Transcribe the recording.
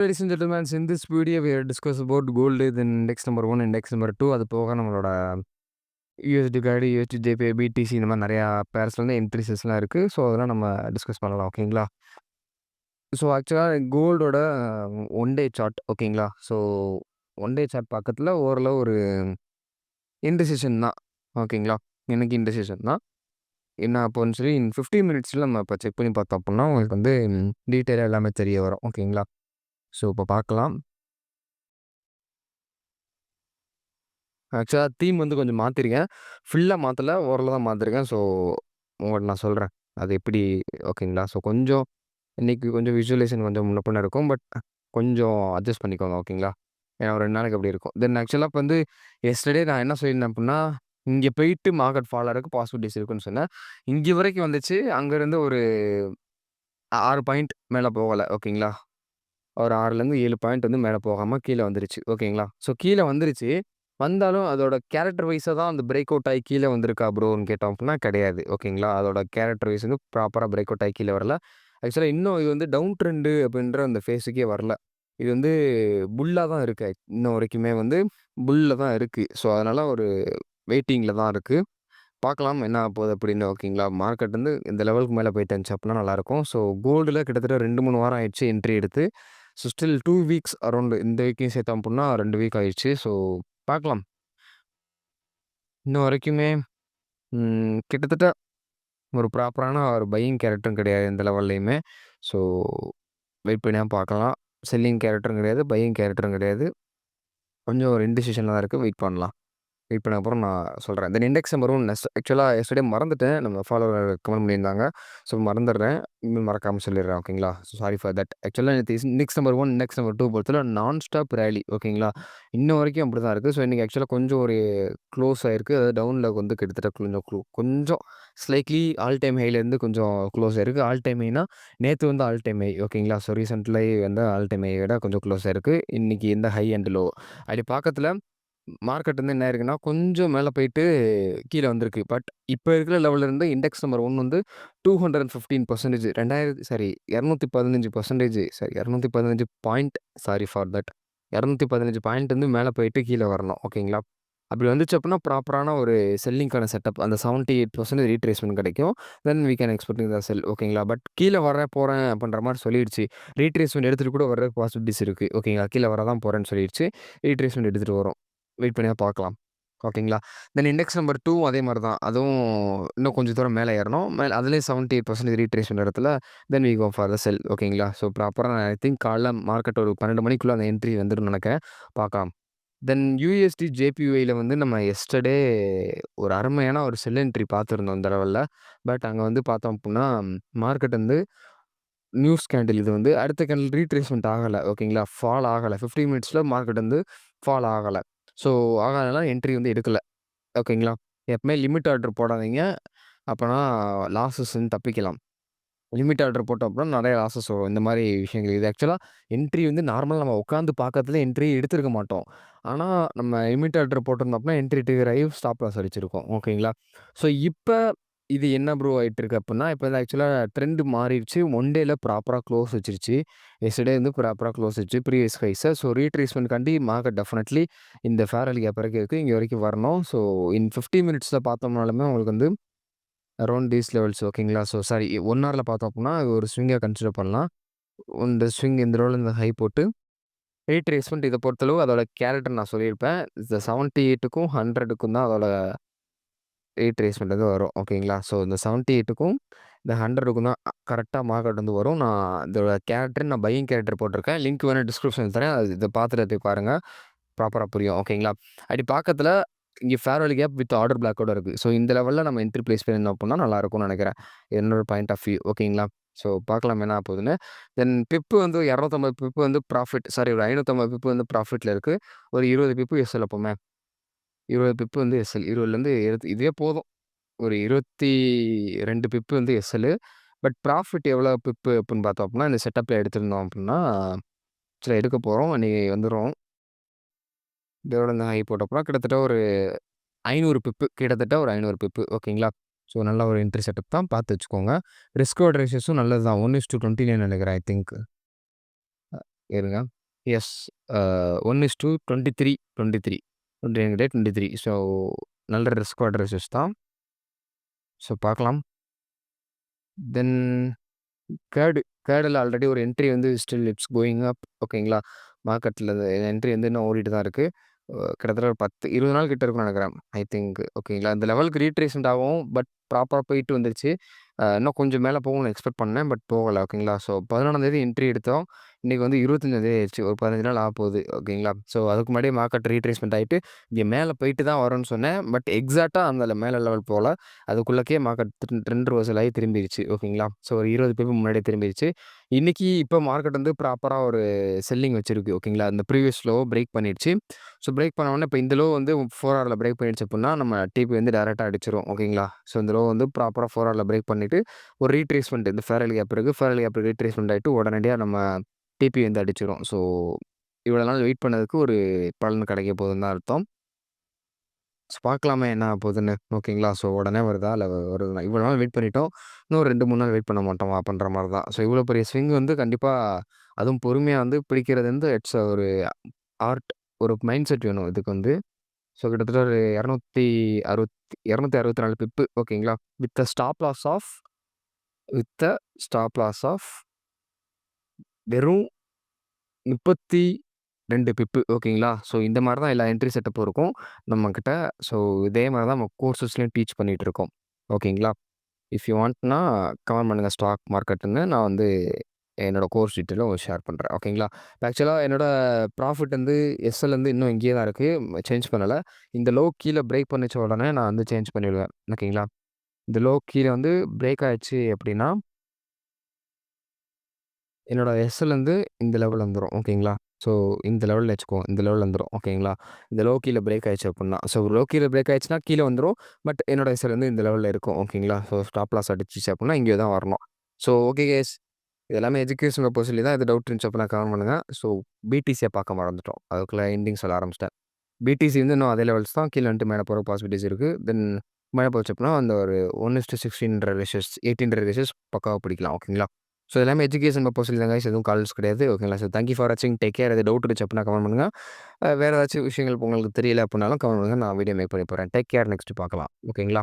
Ladies and gentlemen, in this video we are discuss about gold then index number 1, index number 2 அது போக நம்மளோட USD card, USD JPY, BTC இந்த மாரி நெறையா பேர்ஸ்ல வந்து என்ட்ரிஸஸ்லாம் இருக்கு. ஸோ, அதெல்லாம் நம்ம டிஸ்கஸ் பண்ணலாம். ஓகேங்களா? ஸோ, ஆக்சுவலா கோல்டோட ஒன் டே சார்ட் ஓகேங்களா? ஸோ, ஒன் டே சார்ட் பக்கத்துல ஓரளவு ஒரு இன்டிசிஷன் தான். ஓகேங்களா? இன்னைக்கு இன்டிசிஷன் தான். என்ன அப்போன்னு சொல்லி 15 மினிட்ஸ்ல நம்ம இப்ப செக் பண்ணி பார்த்தோம் அப்புட்ன்னா, உங்களுக்கு வந்து டீட்டெயிலா எல்லாமே தெரிய வரும். ஓகேங்களா? ஸோ, இப்ப பார்க்கலாம். ஆக்சுவலா தீம் வந்து கொஞ்சம் மாத்திருக்கேன். ஃபுல்லா மாத்தல. ஓரளவு தான் மாத்திருக்கேன். ஸோ, உங்களுக்கு நான் சொல்றேன். அது எப்படி ஓகேங்களா? ஸோ, கொஞ்சம் இன்னைக்கு கொஞ்சம் விசுவலைசேஷன் கொஞ்சம் முன்ன பின்ன இருக்கும். பட் கொஞ்சம் அட்ஜஸ்ட் பண்ணிக்கோங்க. ஓகேங்களா? ஏன்னா ஒரு 2 நாளைக்கு அப்படி இருக்கும். தென் ஆக்சுவலா இப்ப வந்து எஸ்டர்டே நான் என்ன சொல்லியிருந்தேன் அப்புட்ன்னா, இங்க போயிட்டு மார்க்கெட் ஃபால் ஆகறதுக்கு பாசிபிலிட்டீஸ் இருக்குன்னு சொன்னேன். இங்க வரைக்கும் வந்துச்சு. அங்கருந்து ஒரு 6 பாயிண்ட் மேல போகல. ஓகேங்களா? ஒரு 6லேருந்து 7 பாயிண்ட் வந்து மேல போகாம கீழ வந்துருச்சு. ஓகேங்களா? ஸோ, கீழ வந்துருச்சு. வந்தாலும் அதோட கேரக்டர் வைஸா தான் அந்த பிரேக் அவுட் ஆயி கீழ வந்திருக்கா ப்ரோன்னு கேட்டோம் அப்டின்னா கிடையாது. ஓகேங்களா? அதோட கேரக்டர் வைஸ் வந்து ப்ராப்பரா பிரேக் அவுட் ஆயி கீழ வரல. ஆக்சுவலா இன்னும் இது வந்து டவுன் ட்ரெண்ட் அப்டின்ற அந்த ஃபேஸுக்கே வரல. இது வந்து புல்லா தான் இருக்கு. இன்ன வரைக்குமே வந்து புல்ல தான் இருக்கு. ஸோ, அதனால ஒரு வெயிட்டிங்ல தான் இருக்கு. பார்க்கலாம் என்ன ஆகப்போகுது அப்படின்னு ஓகேங்களா? மார்க்கெட் வந்து இந்த லெவலுக்கு மேல போயிட்டு இருந்துச்சு அப்படின்னா நல்லாயிருக்கும். ஸோ கோல்டுல கிட்டத்தட்ட 2, 3 வாரம் ஆயிடுச்சு என்ட்ரி எடுத்து. ஸோ ஸ்டில் 2 வீக்ஸ் அரவுண்ட் இந்த வீக்கையும் சேர்த்தோம் அப்படின்னா 2 வீக் ஆயிடுச்சு. ஸோ பார்க்கலாம். இன்ன வரைக்குமே கிட்டத்தட்ட ஒரு ப்ராப்பரான ஒரு பையிங் கேரக்டரும் கிடையாது எந்த லெவல்லயுமே. ஸோ வெயிட் பண்ணி தான் பார்க்கலாம். செல்லிங் கேரக்டரும் கிடையாது, பையிங் கேரக்டரும் கிடையாது. கொஞ்சம் ஒரு இன்டிசிஷன்ல தான் இருக்கு. வெயிட் பண்ணலாம். வெயிட் பண்ண அப்புறம் நான் சொல்றேன். தென் இண்டெக்ஸ் நம்பர் 1 ஆக்சுவலா எஸ்டர்டே மறந்துட்டேன். நம்ம ஃபாலோவர் கமெண்ட் பண்ணியிருந்தாங்க. ஸோ மறந்துடுறேன். இன்னும் மறக்காம சொல்லிடுறேன். ஓகேங்களா? Sorry for that. ஆக்சுவலா நேத்து இண்டெக்ஸ் நம்பர் 1, இண்டெக்ஸ் நம்பர் 2 பொறுத்தவரை நான் ஸ்டாப் ராலி ஓகேங்களா? இன்ன வரைக்கும் அப்படிதான் இருக்கு. ஸோ இன்னைக்கு ஆக்சுவலா கொஞ்சம் ஒரு க்ளோஸ் ஆயிருக்கு. அதாவது டவுன்ல வந்து கிட்டத்தட்ட கொஞ்சம் கொஞ்சம் ஸ்லைட்லி ஆல் டைம் ஹைலேருந்து கொஞ்சம் க்ளோஸ் ஆயிருக்கு. ஆல் டைம் ஹைனா நேத்து வந்து ஆல் டைம் ஹை ஓகேங்களா? ஸோ ரீசென்ட்லி வந்து ஆல் டைம் ஹைய விட கொஞ்சம் க்ளோஸ் ஆயிருக்கு. இன்னைக்கு இந்த ஹை அண்ட் லோ. அப்படி பக்கத்துல மார்க்கெட் வந்து என்ன ஆயிருக்குன்னா, கொஞ்சம் மேல போயிட்டு கீழ வந்திருக்கு. பட் இப்ப இருக்கிற லெவல்ல இருந்து இண்டெக்ஸ் நம்பர் 1 வந்து 215% 2000 sorry 215% sorry 215 point sorry for that 215 point வந்து மேல போயிட்டு கீழ வரணும். ஓகேங்களா? அப்படி வந்துச்சு அப்படின்னா, ப்ராப்பரான ஒரு செல்லிங்க்கான செட்டப் அந்த 78% ரீட்ரேஸ்மென்ட் கிடைக்கும். Then we can expecting the sell ஓகேங்களா? பட் கீழ வரேன், போறேன் அப்படின்ற மாரி சொல்லிடுச்சு. ரீட்ரேஸ்மென்ட் எடுத்துட்டு கூட வர்றதுக்கு பாசிபிலிட்டீஸ் இருக்கு. ஓகேங்களா? கீழ வரதான் போறேன்னு சொல்லிடுச்சு. ரீட்ரேஸ்மென்ட் எடுத்துட்டு வரும். வெயிட் பண்ணி தான் பார்க்கலாம். ஓகேங்களா? தென் இண்டெக்ஸ் நம்பர் 2 அதே மாரி தான். அதுவும் இன்னும் கொஞ்சம் தூரம் மேல ஏறணும். மேல அதிலேயும் 78% ரீட்ரேஸ்மென்ட் இடத்துல then we go for the sell ஓகேங்களா? ஸோ ப்ராப்பரா ஐ திங்க் காலைல மார்க்கெட் ஒரு 12 மணிக்குள்ள அந்த என்ட்ரி வந்துரும்னு நெனைக்கிறேன். பார்க்கலாம். தென் USD JPYல வந்து நம்ம எஸ்டர்டே ஒரு அருமையான ஒரு செல் என்ட்ரி பார்த்திருந்தோம் இந்த லெவல்ல. பட் அங்க வந்து பார்த்தோம் அப்புட்ன்னா, மார்க்கெட் வந்து நியூஸ் கேண்டில் இது வந்து அடுத்த கேண்டில் ரீட்ரேஸ்மென்ட் ஆகல. ஓகேங்களா? ஃபால் ஆகல. 15 மினிட்ஸ்ல மார்க்கெட் வந்து ஃபால் ஆகல. ஸோ ஆகாதனால என்ட்ரி வந்து எடுக்கல. ஓகேங்களா? எப்பவுமே லிமிட் ஆர்டர் போடாதீங்க. அப்பன்னா லாஸஸ் வந்து தப்பிக்கலாம். லிமிட் ஆர்டர் போட்டோம் அப்புட்னா நெறைய லாஸஸ் வரும். இந்த மாரி விஷயங்கள். இது ஆக்சுவலா என்ட்ரி வந்து நார்மலா நம்ம உட்காந்து பார்க்கறதுல என்ட்ரி எடுத்திருக்க மாட்டோம். ஆனா, நம்ம லிமிட் ஆர்டர் போட்டிருந்தோம் அப்டின்னா என்ட்ரி ட்ரிகர் ஆகி ஸ்டாப் லாஸ் அடிச்சிருக்கும். ஓகேங்களா? ஸோ இப்ப இது என்ன ப்ரோ ஆயிட்டுருக்கு அப்புட்ன்னா, இப்ப வந்து ஆக்சுவலா ட்ரெண்ட் மாறிருச்சு. ஒன் டேல ப்ராப்பரா க்ளோஸ் வச்சுருச்சு. எஸ்டர்டே வந்து ப்ராப்பரா க்ளோஸ் வச்சு ப்ரீவியஸ் ஹைஸ ஸோ ரீட்ரேஸ்மென்ட் காண்டி மார்க்கெட் டெஃபினெட்லி இந்த ஃபேர் வேல்யூ கேப் வரைக்கும் இருக்கு. இங்க வரைக்கும் வரணும். ஸோ இன் 15 மினிட்ஸ்ல பார்த்தோம்னாலுமே உங்களுக்கு வந்து அரவுண்ட் தீஸ் லெவல்ஸ் ஓகேங்களா? ஸோ சாரி 1 ஹார்ல பார்த்தோம் அப்புட்ன்னா, ஒரு ஸ்விங்கா கன்சிடர் பண்ணலாம். இந்த ஸ்விங் இந்த லெவல்ல இந்த ஹை போட்டு ரீட்ரேஸ்மென்ட் இத பொறுத்தளவு அதோட கேரக்டர் நான் சொல்லியிருப்பேன். இந்த 78க்கும் 100க்கும் தான் அதோட ரீட்ரேஸ்மென்ட் வந்து வரும். ஓகேங்களா? ஸோ இந்த 78க்கும் இந்த 100க்கும் தான் கரெக்ட்டா மார்க்கெட் வந்து வரும். நான் இதோட கேரக்டர் நான் பையிங் கேரக்டர் போட்டிருக்கேன். லிங்க் வேணா டிஸ்கிரிப்ஷன்ல தரேன். அது இத பார்த்துட்டு போய் பாருங்க. ப்ராப்பரா புரியும். ஓகேங்களா? அப்படி பக்கத்துல இங்க fair value gap with order பிளாக்கோட இருக்கு. ஸோ இந்த லெவல்ல நம்ம என்ட்ரி பிளேஸ் பண்ணியிருந்தோம் அப்புட்ன்னா நல்லாருக்கும்னு நெனைக்கிறேன். என்னோட பாயிண்ட் ஆஃப் வியூ ஓகேங்களா? ஸோ பார்க்கலாம் என்ன ஆகப்போகுதுன்னு. தென் பிப் வந்து 250 பிப் வந்து ப்ராஃபிட் சாரி ஒரு 550 பிப் வந்து ப்ராஃபிட்ல இருக்கு. ஒரு 20 பிப் எஸ்எல் எப்பவுமே. 20 பிப் வந்து எஸ்எல். 20லேருந்து இதுவே போதும். ஒரு 22 பிப் வந்து எஸ்எல். பட் ப்ராஃபிட் எவ்வளோ பிப் அப்டின்னு பார்த்தோம் அப்டின்னா, இந்த செட்டப்ல எடுத்திருந்தோம் அப்டின்னா, ஆக்சுவலா எடுக்க போறோம். இன்னைக்கு வந்துரும். இதோட இந்த ஹை போட்டப்பறம் கிட்டத்தட்ட ஒரு 500 பிப்பு கிட்டத்தட்ட ஒரு 500 பிப்பு ஓகேங்களா? ஸோ நல்ல ஒரு என்ட்ரி செட்டப் தான் பார்த்து வச்சுக்கோங்க. ரிஸ்க் ரேஷியோஸும் நல்லது தான். 1:29 நெனைக்கிறேன் ஐ திங்க். இருங்க. எஸ். அ 1:23, 23 23 23 ஸோ நல்ல ரிஸ்க் அட்ரஸஸ் தான். ஸோ பார்க்கலாம். தென் கேடு கேடுல ஆல்ரெடி ஒரு என்ட்ரி வந்து ஸ்டில் இட்ஸ் கோயிங் அப் ஓகேங்களா. மார்க்கெட்ல என்ட்ரி வந்து இன்னும் ஓடிட்டு தான் இருக்கு. கிட்டத்தட்ட ஒரு 10, 20 நாள் கிட்ட இருக்கும்னு நெனைக்கிறேன். ஐ திங்க் ஓகேங்களா. இந்த லெவலுக்கு ரீட்ரேஸ்மென்ட் ஆகும். பட் ப்ராப்பரா போயிட்டு வந்துருச்சு. இன்னும் கொஞ்சம் மேல போகும்னு எக்ஸ்பெக்ட் பண்ணேன். பட் போகல ஓகேங்களா. ஸோ 11ஆம் தேதி என்ட்ரி எடுத்தோம். இன்னைக்கு வந்து 25ஆம் தேதி ஆயிருச்சு. ஒரு 15 நாள் ஆகப்போகுது ஓகேங்களா. ஸோ அதுக்கு முன்னாடியே மார்க்கெட் ரீட்ரேஸ்மென்ட் ஆயிட்டு, இங்க மேல போயிட்டு தான் வரும்னு சொன்னேன். பட் எக்ஸாக்ட்டா அந்த மேல லெவல் போல. அதுக்குள்ளக்கே மார்க்கெட் ட்ரெண்ட் ரிவர்சல் ஆகி திரும்பிருச்சு. ஓகேங்களா. ஸோ ஒரு 20 பிப் முன்னாடியே திரும்பிருச்சு. இன்னைக்கு இப்ப மார்க்கெட் வந்து ப்ராப்பரா ஒரு செல்லிங் வச்சிருக்கு. ஓகேங்களா. இந்த ப்ரீவியஸ் லோவ பிரேக் பண்ணிருச்சு. ஸோ பிரேக் பண்ண உடனே இப்ப இந்த லோ வந்து 4 ஹார்ல பிரேக் பண்ணிடுச்சு அப்டின்னா, நம்ம டிபி வந்து டைரக்ட்டா அடிச்சுரும். ஓகேங்களா. ஸோ இந்த லோ வந்து ப்ராப்பரா 4 ஹார்ல பிரேக் பண்ணிட்டு, ஒரு ரீட்ரேஸ்மென்ட் இந்த ஃபேர் வேல்யூ கேப் இருக்கு. ஃபேர் வேல்யூ கேப் ரீட்ரேஸ்மென்ட் ஆயிட்டு உடனடியா நம்ம டிபி வந்து அடிச்சுரும். ஸோ இவ்வளோ நாள் வெயிட் பண்ணதுக்கு ஒரு பலன் கிடைக்க போதுன்னு தான் அர்த்தம். பார்க்கலாமே என்ன ஆகப்போதுன்னு. ஓகேங்களா. ஸோ உடனே வருதா? இல்ல வருதுங்களா? இவ்வளோ நாள் வெயிட் பண்ணிட்டோம். இன்னும் 2, 3 நாள் வெயிட் பண்ண மாட்டோமா? அப்படின்ற மாரி தான். ஸோ இவ்வளோ பெரிய ஸ்விங் வந்து கண்டிப்பா அதுவும் பொறுமையா வந்து பிடிக்கிறது வந்து இட்ஸ் ஒரு ஆர்ட். ஒரு மைண்ட் செட் வேணும் இதுக்கு வந்து. ஸோ கிட்டத்தட்ட ஒரு 264 பிப்பு ஓகேங்களா. With a stop loss of with a stop loss of வெறும் 32 பிப்பு ஓகேங்களா. ஸோ இந்த மாரி தான் எல்லா என்ட்ரி செட்டப்பும் இருக்கும் நம்மகிட்ட. ஸோ இதே மாரி தான் நம்ம கோர்சஸ்லயும் டீச் பண்ணிட்டு இருக்கோம். ஓகேங்களா. இஃப் யூ வாண்ட்னா கமெண்ட் பண்ணுங்க ஸ்டாக் மார்க்கெட்டுன்னு. நான் வந்து என்னோட கோர்ஸ் டீட்டெயிலும் ஷேர் பண்றேன். ஓகேங்களா. ஆக்சுவலா என்னோட ப்ராஃபிட் வந்து எஸ்எல் வந்து இன்னும் இங்கேயே தான் இருக்கு. சேஞ்ச் பண்ணல. இந்த லோ கீழ பிரேக் பண்ணுச்ச உடனே நான் வந்து சேஞ்ச் பண்ணிடுவேன். ஓகேங்களா. இந்த லோ கீழ வந்து பிரேக் ஆயிருச்சு அப்டின்னா என்னோட எஸ்எல் வந்து இந்த லெவல் வந்துரும். ஓகேங்களா. ஸோ இந்த லெவல்ல வச்சுக்குவோம். இந்த லெவல்ல வந்துரும். ஓகேங்களா. இந்த லோ கீழ பிரேக் ஆயிருச்சு அப்புட்ன்னா. ஸோ லோ கீழ பிரேக் ஆயிருச்சுன்னா கீழ வந்துரும். பட் என்னோட எஸ்எல் வந்து இந்த லெவல்ல இருக்கும். ஓகேங்களா. ஸோ ஸ்டாப் லாஸ் அடிச்சுச்சு அப்புட்ன்னா இங்கே தான் வரணும். So okay guys. இது எல்லாமே எஜுகேஷன் பர்ப்பஸ் தான். எது டவுட் இருந்துச்சு அப்புட்ன்னா கமெண்ட் பண்ணுங்க. ஸோ பிடிசிய பார்க்க மறந்துட்டோம். அதுக்குள்ள எண்டிங் சொல்ல ஆரம்பிச்சுட்டேன். பிடிசி வந்து இன்னும் அதே லெவல்ஸ் தான். கீழ வந்துட்டு மேல போற பாசிபிலிட்டீஸ் இருக்கு. தென் மேல போச்சு அப்புட்ன்னா அந்த ஒரு 1:16 ரேஷியோஸ் 18 ரேஷியோஸ் பக்காவா பிடிக்கலாம். ஓகேங்களா. ஸோ எல்லாமே எஜுகேஷன் பர்ப்பஸ் தான் கைஸ். எதுவும் கால்ஸ் கிடையாது. ஓகேங்களா. ஸோ தேங்க் யூ ஃபார் வாட்சிங். Take care. எதாவது டவுட் இருந்துச்சு அப்புட்ன்னா கமெண்ட் பண்ணுங்க. வேற ஏதாச்சும் விஷயங்கள் உங்களுக்கு தெரியல அப்புட்னாலும் கமெண்ட் பண்ணுங்க. நான் வீடியோ மேக் பண்ணி போடுறேன். Take care. நெக்ஸ்ட் பார்க்கலாம். ஓகேங்களா.